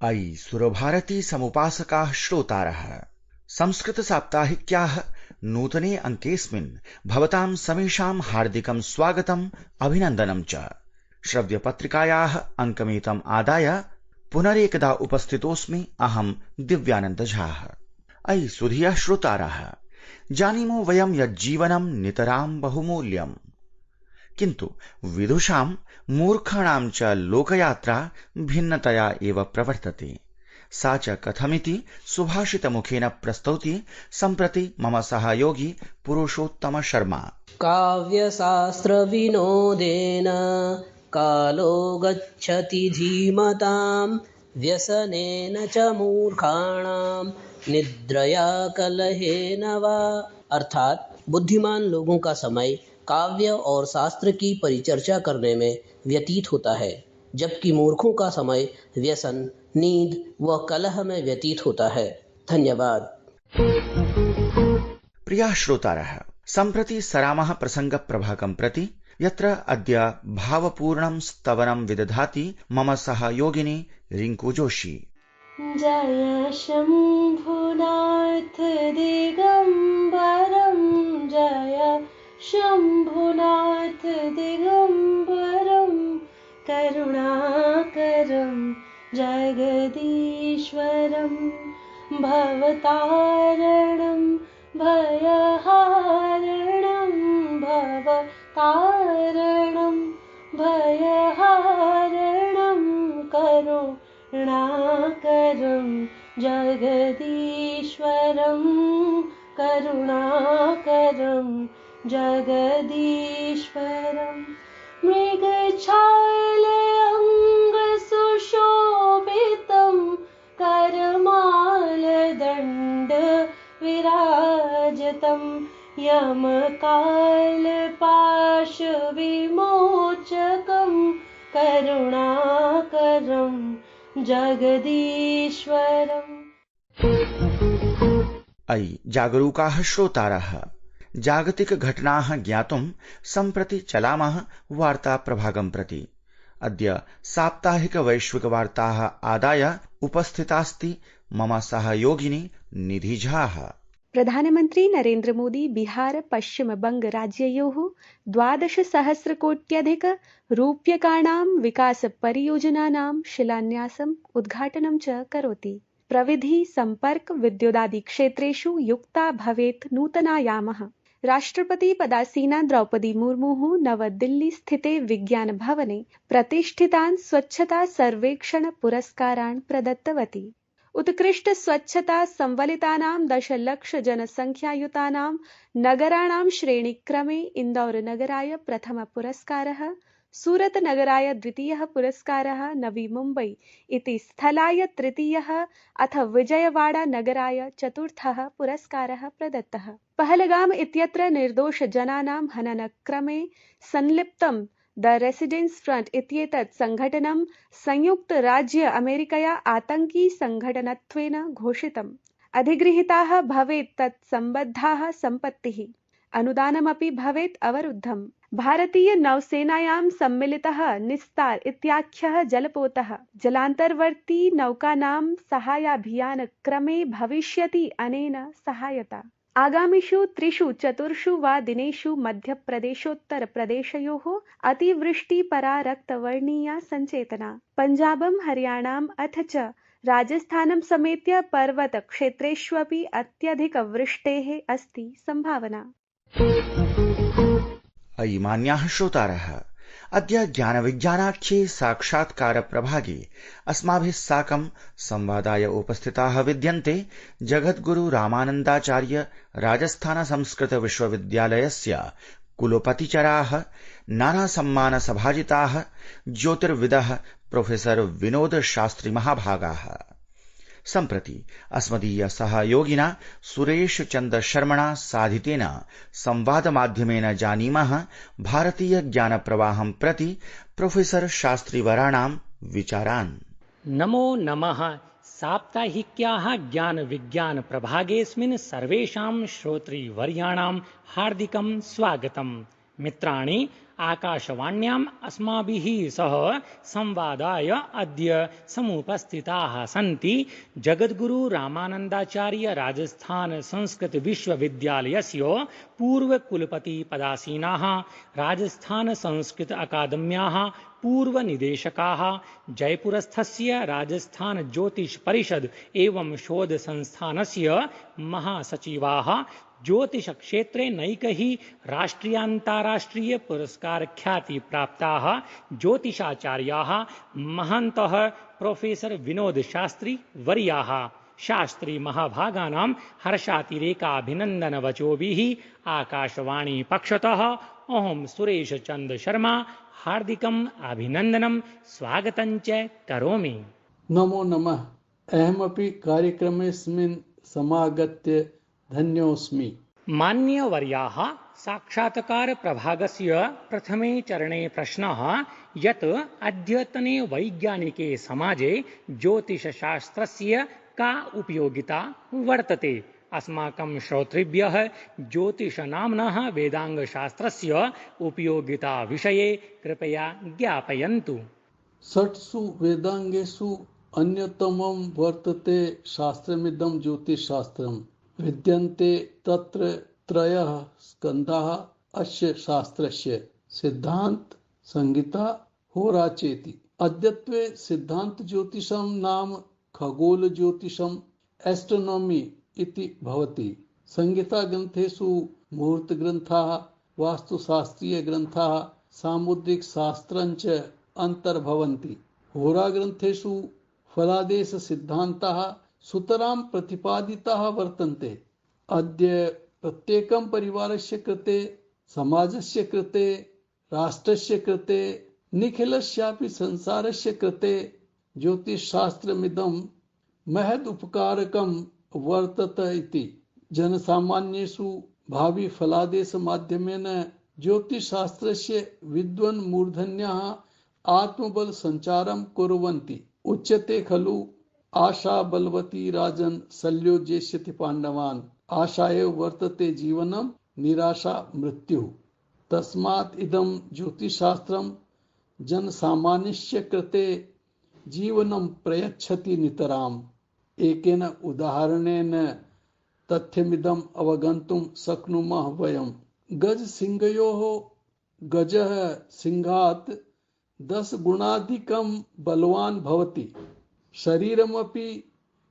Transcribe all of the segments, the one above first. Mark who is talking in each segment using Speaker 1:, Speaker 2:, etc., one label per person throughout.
Speaker 1: अयि सुरभारती समुपासकाः श्रोतारः संस्कृत साप्ताहिक्याः नूतने अङ्केऽस्मिन् भवतां समेषां हार्दिकं स्वागतम् अभिनन्दनं च। श्रव्यपत्रिकायाः अङ्कमेतम् आदाय पुनरेकदा उपस्थितोऽस्मि अहं दिव्यानन्दझाः। अयि सुधियः श्रोतारः, जानीमो वयं यज्जीवनं नितरां बहुमूल्यम्, किन्तु विदुषां मूर्खाणां च लोकयात्रा भिन्नतया एव प्रवर्तते। सा च कथमिति सुभाषितमुखेन प्रस्तौति सम्प्रति मम सहयोगी पुरुषोत्तम शर्मा।
Speaker 2: काव्यशास्त्र विनोदेन कालो गच्छति धीमतां, व्यसनेन च मूर्खाणां निद्रया कलहेन वा। अर्थात बुद्धिमान लोगों का समय काव्य और शास्त्र की परिचर्चा करने में व्यतीत होता है, जबकि मूर्खों का समय व्यसन, नींद व कलह में व्यतीत होता है। धन्यवाद।
Speaker 1: प्रियाः श्रोतारः, सम्प्रति सरामः प्रसङ्गप्रभागं प्रति, यत्र अद्य भावपूर्णं स्तवनं विदधाति मम सहयोगिनी रिङ्कू जोशी।
Speaker 3: जय शम्भुनाथ दिगम्बरं, जय शम्भुनाथ दिगम्बरं, करुणाकरं जगदीश्वरं, भवतारणं भयहारणं, भवतारणं भयहारणं, करुणाकरं जगदीश्वरं, करुणाकरं जगदीश्वरं, मृगछायलेऽङ्गसुशोभितं, करमालदण्ड विराजतं, यमकालपाशविमोचकं, करुणाकरं जगदीश्वरम्।
Speaker 1: अयि जागरूकाः श्रोतारः, जागतिक घटनाः ज्ञातुं सम्प्रति चलामः वार्ता प्रभागं प्रति। अद्य साप्ताहिक वैश्विक वार्ताः आदाय उपस्थितास्ति मम सहयोगिनी निधि झाः।
Speaker 4: प्रधानमन्त्री नरेन्द्र मोदी बिहार पश्चिम बंग राज्ययोः 12,000,000,000 रूप्यकाणां विकासपरियोजनानां शिलान्यासम् उद्घाटनं च करोति। प्रविधि, सम्पर्क, विद्युदादि क्षेत्रेषु युक्ता भवेत् नूतनायामः। राष्ट्रपति पदासीना द्रौपदी मुर्मुः नवदिल्ली स्थिते विज्ञान भवने प्रतिष्ठितान् स्वच्छता सर्वेक्षण पुरस्कारान् प्रदत्तवती। उत्कृष्ट स्वच्छता संवलितानां 10,00,000 जनसंख्यायुतानां नगराणां श्रेणीक्रमे इन्दौर नगराय प्रथम पुरस्कारः, सूरत नगराय द्वितीयः पुरस्कारः, नवी मुम्बई इति स्थलाय तृतीयः अथ विजयवाड़ा नगराय चतुर्थः पुरस्कारः प्रदत्तः। पहलगाम इत्यत्र निर्दोष जनानां हननक्रमे संलिप्तं द रेसिडेंस फ्रंट इत्येतत् संघटनं संयुक्त राज्य अमेरिकया आतंकी संघटनत्वेन घोषितम्। अधिगृहीताः भवेत् तत् सम्बद्धाः सम्पत्तिः, अनुदानमपि भवेत् अवरुद्धम्। भारतीय नौसेनायां सम्मिलितः निस्तार इत्याख्यः जलपोतः जलान्तर्वर्ती नौकानां सहायाभियानक्रमे भविष्यति अनेन सहायता। आगामिषु 3-4 वा दिनेषु मध्यप्रदेशोत्तरप्रदेशयोः अतिवृष्टिपरा रक्तवर्णीया सञ्चेतना, पञ्जाबं, हरियाणाम् अथ च राजस्थानं समेत्य पर्वतक्षेत्रेष्वपि अत्यधिकवृष्टेः अस्ति सम्भावना।
Speaker 1: अयि मान्याः श्रोतारः, अद्य ज्ञानविज्ञानाख्ये साक्षात्कार प्रभागे अस्माभिः साकं संवादाय उपस्थिताः विद्यन्ते जगद्गुरु रामानन्दाचार्य राजस्थान संस्कृत विश्वविद्यालयस्य कुलपतिचराः, नानासम्मानसभाजिताः ज्योतिर्विदः प्रोफेसर विनोद शास्त्री महाभागाः। सम्प्रति अस्मदीय सहयोगिना सुरेश चन्द्र शर्मणा साधितेन संवादमाध्यमेन जानीमः भारतीय ज्ञानप्रवाहं प्रति प्रोफेसर शास्त्रीवराणां विचारान्।
Speaker 5: नमो नमः। साप्ताहिक्याः ज्ञान विज्ञान प्रभागेऽस्मिन् सर्वेषां श्रोतृवर्याणां हार्दिकं स्वागतम्। मित्राणि, आकाशवाण्याम् अस्माभिः सह संवादाय अद्य समुपस्थिताः सन्ति जगद्गुरु रामानन्दाचार्य राजस्थान संस्कृत विश्वविद्यालयस्य पूर्वकुलपति पदासीनाः, राजस्थान संस्कृत अकादम्याः पूर्वनिदेशकाः, जयपुरस्थस्य राजस्थान ज्योतिष परिषद एवं शोध संस्थानस्य महासचिवाः, ज्योतिष क्षेत्रे नैकैः राष्ट्रियान्ताराष्ट्रिय पुरस्कार ख्याति प्राप्ताः ज्योतिषाचार्याः महन्तः प्रोफेसर विनोद शास्त्री वर्याः शास्त्री महाभागानां हर्षातिरेकाभिनन्दन वचोभिः आकाशवाणी पक्षतः अहं सुरेश चंद शर्मा हार्दिकम् अभिनन्दनं स्वागतं च करोमि।
Speaker 6: नमो नमः। अहमपि कार्यक्रमेऽस्मिन् समागत्य धन्योऽस्मि।
Speaker 5: मान्यवर्याः, साक्षात्कार प्रभागस्य प्रथमे चरणे प्रश्नः यत् अद्यतने वैज्ञानिके समाजे ज्योतिषशास्त्रस्य का उपयोगिता वर्तते। अस्माकं श्रोतृभ्यः ज्योतिषनाम्नः वेदाङ्गशास्त्रस्य उपयोगिता विषये कृपया ज्ञापयन्तु।
Speaker 6: षट्सु वेदाङ्गेषु अन्यतमं वर्तते शास्त्रमिदं ज्योतिषशास्त्रम्। विद्यन्ते तत्र त्रयः स्कन्धाः अस्य शास्त्रस्य: सिद्धान्त, संहिता, होरा चेति। अद्यत्वे सिद्धान्त ज्योतिषं नाम खगोल ज्योतिषम् एस्ट्रोनॉमी इति भवति। संहिता ग्रन्थेषु मुहूर्त ग्रन्थाः, वास्तुशास्त्रीय ग्रन्थाः, सामुद्रिक शास्त्रञ्च अन्तर्भवन्ति। होरा ग्रन्थेषु फलादेश सिद्धान्ताः सुतरां प्रतिपादिताः वर्तन्ते। अद्य प्रत्येकं परिवारस्य कृते, समाजस्य कृते, राष्ट्रस्य कृते, निखिलस्यापि संसारस्य कृते ज्योतिषशास्त्रमिदं महद् उपकारकं वर्तते इति। जनसामान्येषु भावी फलादेश माध्यमेन ज्योतिषशास्त्रस्य विद्वन्मूर्धन्याः आत्मबल संचारं कुर्वन्ति। उच्यते खलु आशा बलवती राजन् शल्यो जेष्यति पाण्डवान्। आशा एव वर्तते जीवनं, निराशा मृत्युः। तस्मात् इदं ज्योतिषशास्त्रं जनसामान्यस्य कृते जीवनं प्रयच्छति नितराम्। एकेन उदाहरणेन तथ्यमिदम् अवगन्तुं शक्नुमः वयम्। गजसिंहयोः गजः सिंहात् 10 गुणाधिकं बलवान् भवति। शरीरमपि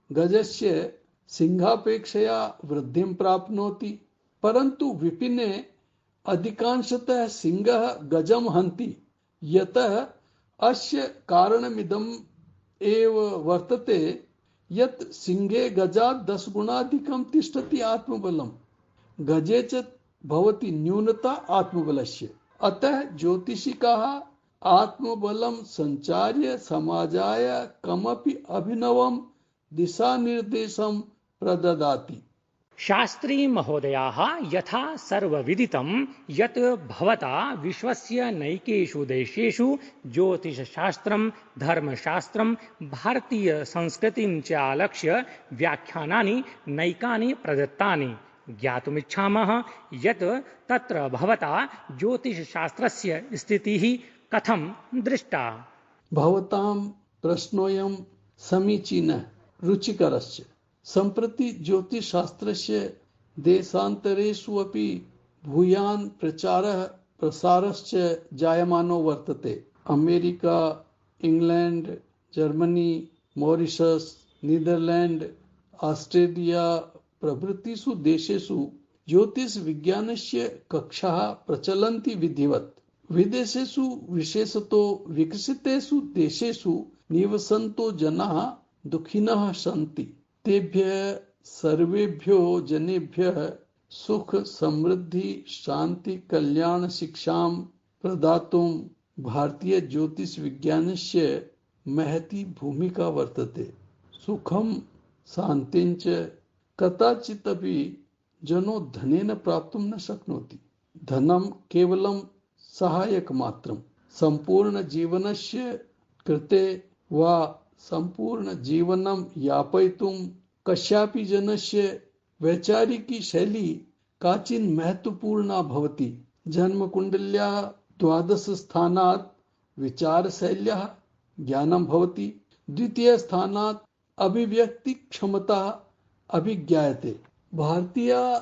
Speaker 6: गजस्य सिंहापेक्षया वृद्धिं प्राप्नोति, परन्तु विपिने अधिकांशतः सिंहः गजं हन्ति। यतः अस्य कारणमिदम् एव वर्तते यत् सिंहे गजात् 10 गुणाधिकं तिष्ठति आत्मबलं, गजे च भवति न्यूनता आत्मबलस्य। अतः ज्योतिषिकाः आत्मबलं संचार्य समाजाय कमपि अभिनवं दिशानिर्देशं प्रददाति।
Speaker 5: शास्त्री महोदयाः, यथा सर्वविदितं यत् भवता विश्वस्य नैकेषु देशेषु ज्योतिषशास्त्रं, धर्मशास्त्रं, भारतीय संस्कृतिं च आलक्ष्य व्याख्यानानि नैकानि प्रदत्तानि। ज्ञातुमिच्छामः यत् तत्र भवता ज्योतिषशास्त्रस्य स्थितिः कथं दृष्टा।
Speaker 6: भवतां प्रश्नोऽयं समीचीनः, रुचिकरश्च। सम्प्रति ज्योतिषशास्त्रस्य देशान्तरेषु अपि भूयान् प्रचारः प्रसारश्च जायमानो वर्तते। America, England, Germany, Mauritius, Netherlands, Australia प्रभृतिषु देशेषु ज्योतिष विज्ञानस्य कक्षाः प्रचलन्ति विधिवत्। विदेशेषु, विशेषतो विकसितेषु देशेषु निवसन्तो जनाः दुःखिनः सन्ति। तेभ्यः सर्वेभ्यो जनेभ्यः सुख, समृद्धि, शांति, कल्याण शिक्षां प्रदातुं भारतीय ज्योतिष विज्ञानस्य महती भूमिका वर्तते। सुखं शान्तिञ्च कदाचित् अपि जनो धनेन प्राप्तुं न शक्नोति। धनं केवलं सहायकमात्रं। संपूर्ण जीवनस्य कृते वा संपूर्ण जीवनं यापयितुं कस्यापि जनस्य वैचारिकी शैली काचिन् महत्वपूर्णा भवति। जन्मकुण्डल्या 12 स्थानात् विचारशैल्याः ज्ञानं भवति। द्वितीय स्थानात् अभिव्यक्ति क्षमता अभिज्ञायते। भारतीय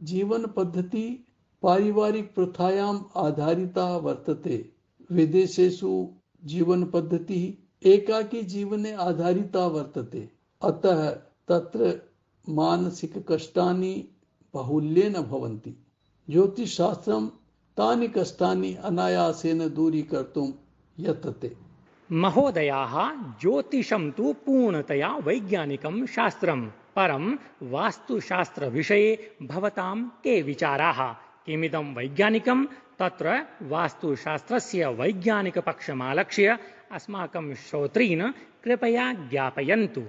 Speaker 6: जीवन पद्धति पारिवारिक प्रथायाम् आधारिता वर्तते। विदेशेषु जीवन पद्धति एकाकी जीवने आधारिता वर्तते। अतः तत्र मानसिक कष्टानि बाहुल्येन भवन्ति। ज्योतिषशास्त्रं तानि कष्टानि अनायासेन दूरीकर्तुं यतते।
Speaker 5: महोदयाः, ज्योतिषं तु पूर्णतया वैज्ञानिकं शास्त्रं, परं वास्तुशास्त्रविषये भवतां के विचाराः? किमिदं वैज्ञानिकं? तत्र वास्तुशास्त्रस्य वैज्ञानिकपक्षमालक्ष्य अस्माकं श्रोतॄन् कृपया ज्ञापयन्तु।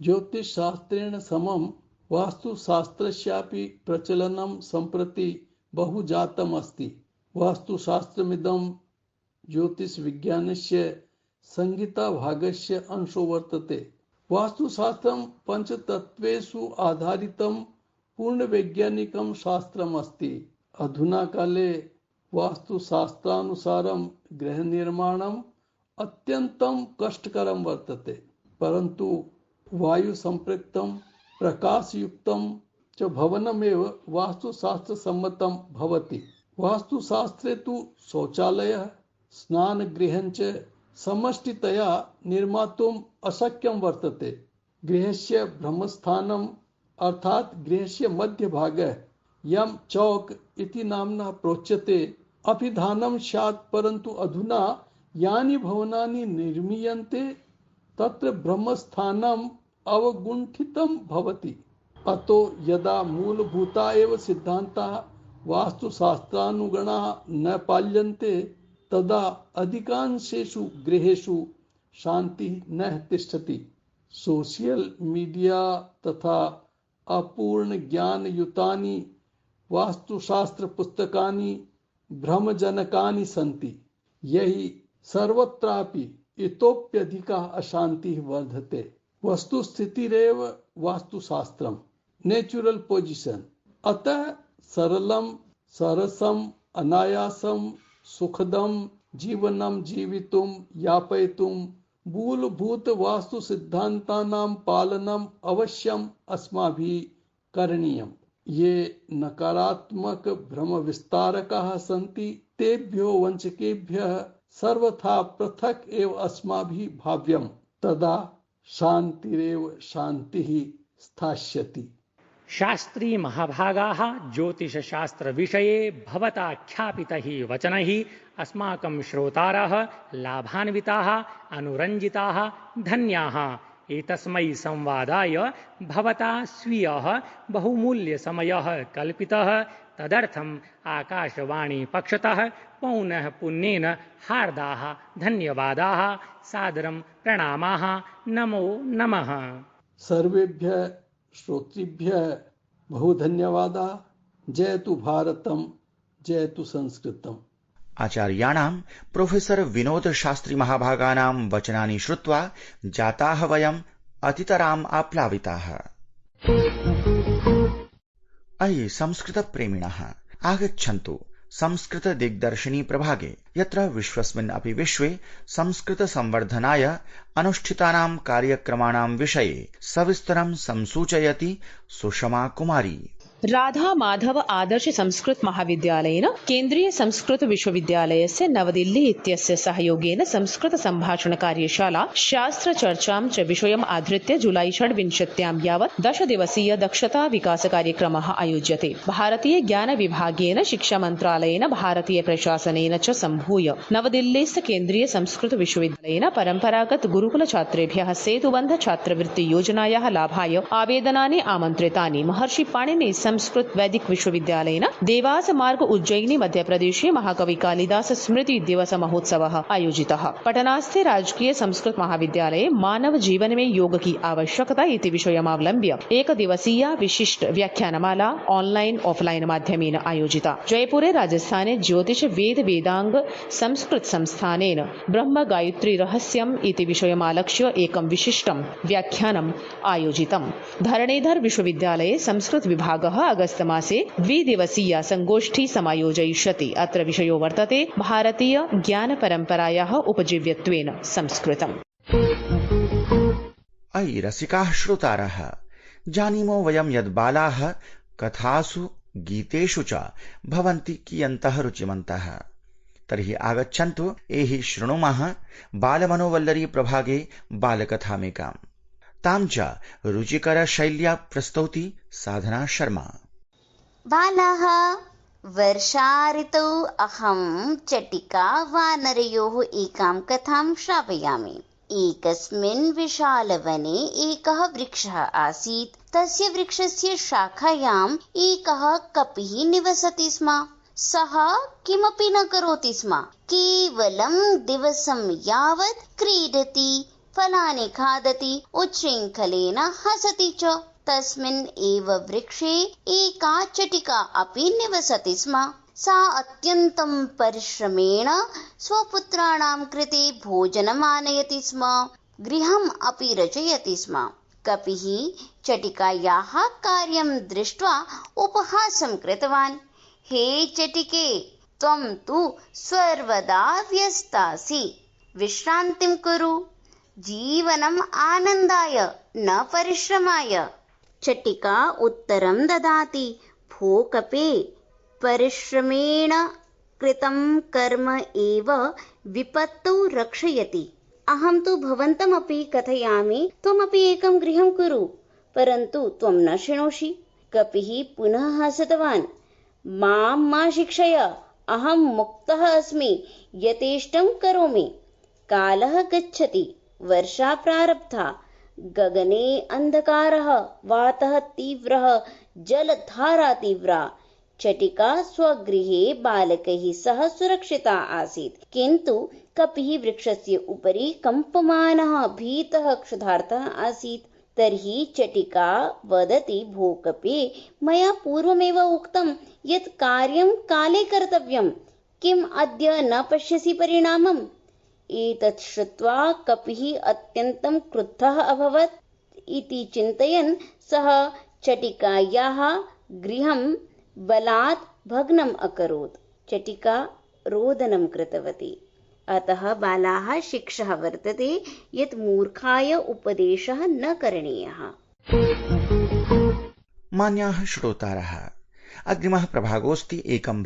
Speaker 6: ज्योतिषशास्त्रेण समं वास्तुशास्त्रस्यापि प्रचलनं सम्प्रति बहु जातम् अस्ति। वास्तुशास्त्रमिदं ज्योतिषविज्ञानस्य संहिताभागस्य अंशो वर्तते। वास्तुशास्त्रं पञ्चतत्त्वेषु आधारितं पूर्णवैज्ञानिकं शास्त्रम् अस्ति। अधुना काले वास्तुशास्त्रानुसारं गृहनिर्माणम् अत्यन्तं कष्टकरं वर्तते, परन्तु वायुसम्पृक्तं प्रकाशयुक्तं च भवनमेव वास्तुशास्त्रसम्मतं भवति। वास्तुशास्त्रे तु शौचालयः स्नानगृहञ्च समष्टितया निर्मातुम् अशक्यं वर्तते। गृहस्य ब्रह्मस्थानम् अर्थात् गृहस्य मध्यभागः यं चौक इति नाम्ना प्रोच्यते अभिधानं स्यात्, परन्तु अधुना यानि भवनानि निर्मीयन्ते तत्र ब्रह्मस्थानम् अवगुण्ठितं भवति। अतो यदा मूलभूता एव सिद्धान्ताः वास्तुशास्त्रानुगुणाः न पाल्यन्ते तदा अधिकांशेषु गृहेषु शान्तिः न तिष्ठति। सोशियल मीडिया तथा अपूर्ण ज्ञानयुतानि वास्तुशास्त्र पुस्तकानि भ्रमजनकानि सन्ति। यही सर्वत्रापि इतोप्यधिका अशान्तिः वर्धते। वस्तुस्थितिरेव वास्तुशास्त्रम्, नेचुरल पोजिशन। अतः सरलं सरसम् अनायासं सुखदं जीवनं जीवितुं यापयितुं मूलभूत वास्तु सिद्धान्तानां पालनम् अवश्यम् अस्माभिः करणीयम्। ये नकारात्मक भ्रम विस्तारकाः सन्ति तेभ्यो वञ्चकेभ्यः सर्वथा पृथक् एव अस्माभिः भाव्यम्। तदा शान्तिरेव शान्तिः स्थास्यति।
Speaker 5: शास्त्री महाभागाः ज्योतिषशास्त्रविषये भवता ख्यापितैः वचनैः अस्माकं श्रोतारः लाभान्विताः, अनुरञ्जिताः, धन्याः। एतस्मै संवादाय भवता स्वीयः बहुमूल्यसमयः कल्पितः। तदर्थम् आकाशवाणी पक्षतः पौनः पुन्येन हार्दाः धन्यवादाः, सादरं प्रणामाः। नमो नमः।
Speaker 6: सर्वेभ्यः श्रोतृभ्यः बहु धन्यवादाः। जयतु भारतम्, जयतु संस्कृतम्।
Speaker 1: आचार्याणां प्रोफेसर विनोद शास्त्री महाभागानां वचनानि श्रुत्वा जाताः वयम् अतितराम् आप्लाविताः। अयि संस्कृतप्रेमिणः, आगच्छन्तु संस्कृत दिग्दर्शिनी प्रभागे, यत्र विश्वस्मिन् अपि विश्वे संस्कृत संवर्धनाय अनुष्ठितानां कार्यक्रमाणां विषये सविस्तरं संसूचयति सुषमा कुमारी।
Speaker 7: राधा माधव आदर्श संस्कृत महाविद्यालयेन केन्द्रीय संस्कृत विश्वविद्यालयस्य नवदिल्ली इत्यस्य सहयोगेन संस्कृत सम्भाषण कार्यशाला शास्त्र चर्चां च विषयम् आधृत्य जुलाई 26 यावत् 10 दिवसीय दक्षता विकास कार्यक्रमः आयोज्यते। भारतीय ज्ञान विभागेन शिक्षा मन्त्रालयेन भारतीय प्रशासनेन च सम्भूय नवदिल्लीस्थ केन्द्रीय संस्कृत विश्वविद्यालयेन परम्परागत गुरुकुल छात्रेभ्यः सेतुबन्ध छात्रवृत्ति योजनायाः लाभाय आवेदनानि आमन्त्रितानि। महर्षि पाणिनि संस्कृत वैदिक विश्वविद्यालयेन देवास मार्ग उज्जयिनी मध्यप्रदेशे महाकवि कालिदास स्मृति दिवस महोत्सवः आयोजितः। पटनास्थे राजकीय संस्कृत महाविद्यालये मानव जीवन में योग की आवश्यकता इति विषयमवलम्ब्य एक दिवसीया विशिष्ट व्याख्यानमाला ऑनलाइन ऑफलाइन माध्यमेन आयोजिता। जयपुरे राजस्थाने ज्योतिष वेद वेदांग संस्कृत संस्थानेन ब्रह्म गायत्री रहस्यम् इति विषयमालक्ष्य एकं विशिष्टं व्याख्यानम् आयोजितम्। धरणीधर विश्वविद्यालये संस्कृत विभागः अगस्त मासे द्विदिवसीया संगोष्ठी समायोजयिष्यति। अत्र विषयो वर्तते भारतीय ज्ञानपरम्परायाः उपजीव्यत्वेन संस्कृतम्।
Speaker 1: अयि रसिकाः श्रोतारः, जानीमो वयं यद् बालाः कथासु गीतेषु च भवन्ति कियन्तः रुचिमन्तः। तर्हि आगच्छन्तु एहि शृणुमः बालमनोवल्लरी प्रभागे बालकथामेकाम्। तां च रुचिकरशैल्या प्रस्तौति साधना शर्मा।
Speaker 8: बालाः, वर्षा ऋतौ अहं चटिका वानरयोः एकां कथां श्रावयामि। एकस्मिन् विशालवने एकः वृक्षः आसीत्। तस्य वृक्षस्य शाखायाम् एकः कपिः निवसति स्म। सः किमपि न करोति स्म, केवलं दिवसं यावत् क्रीडति, फलानि खादति, उच्छृङ्खलेन हसति च। तस्मिन् एव वृक्षे एका चटिका अपि निवसति स्म। सा अत्यन्तं परिश्रमेण स्वपुत्राणां कृते भोजनम् आनयति स्म, गृहम् अपि रचयति स्म। कपिः चटिकायाः कार्यं दृष्ट्वा उपहासं कृतवान्। हे चटिके, त्वं तु सर्वदा व्यस्तासि, विश्रान्तिं कुरु। जीवनम् आनन्दाय न परिश्रमाय। चटिका उत्तरं ददाति, भो कपे, परिश्रमेण कृतं कर्म एव विपत्तौ रक्षयति। अहं तु भवन्तमपि कथयामि, त्वमपि एकं गृहं कुरु, परन्तु त्वं न शृणोषि। कपिः पुनः हसितवान्। मां मा शिक्षय, अहं मुक्तः अस्मि, यथेष्टं करोमि। कालः गच्छति, वर्षा प्रारब्धा, गगने अन्धकारः, वातः तीव्रः, जलधारा तीव्रा। चटिका स्वगृहे बालकैः सह सुरक्षिता आसीत्, किन्तु कपिः वृक्षस्य उपरि कम्पमानः, भीतः, क्षुधार्तः आसीत्। तर्हि चटिका वदति, भो कपे, मया पूर्वमेव उक्तं यत् कार्यं काले कर्तव्यं, किम् अद्य न पश्यसि परिणामम्? एतत् श्रुत्वा कपिः अत्यन्तं क्रुद्धः अभवत्। इति चिन्तयन् सः चटिकायाः गृहं बलात् भग्नम् अकरोत्। चटिका रोदनं कृतवती। अतः बालाः शिक्षः वर्तते यत् मूर्खाय उपदेशः न करणीयः।
Speaker 1: मान्याः श्रोतारः, अग्रिमः प्रभागोऽस्ति एकं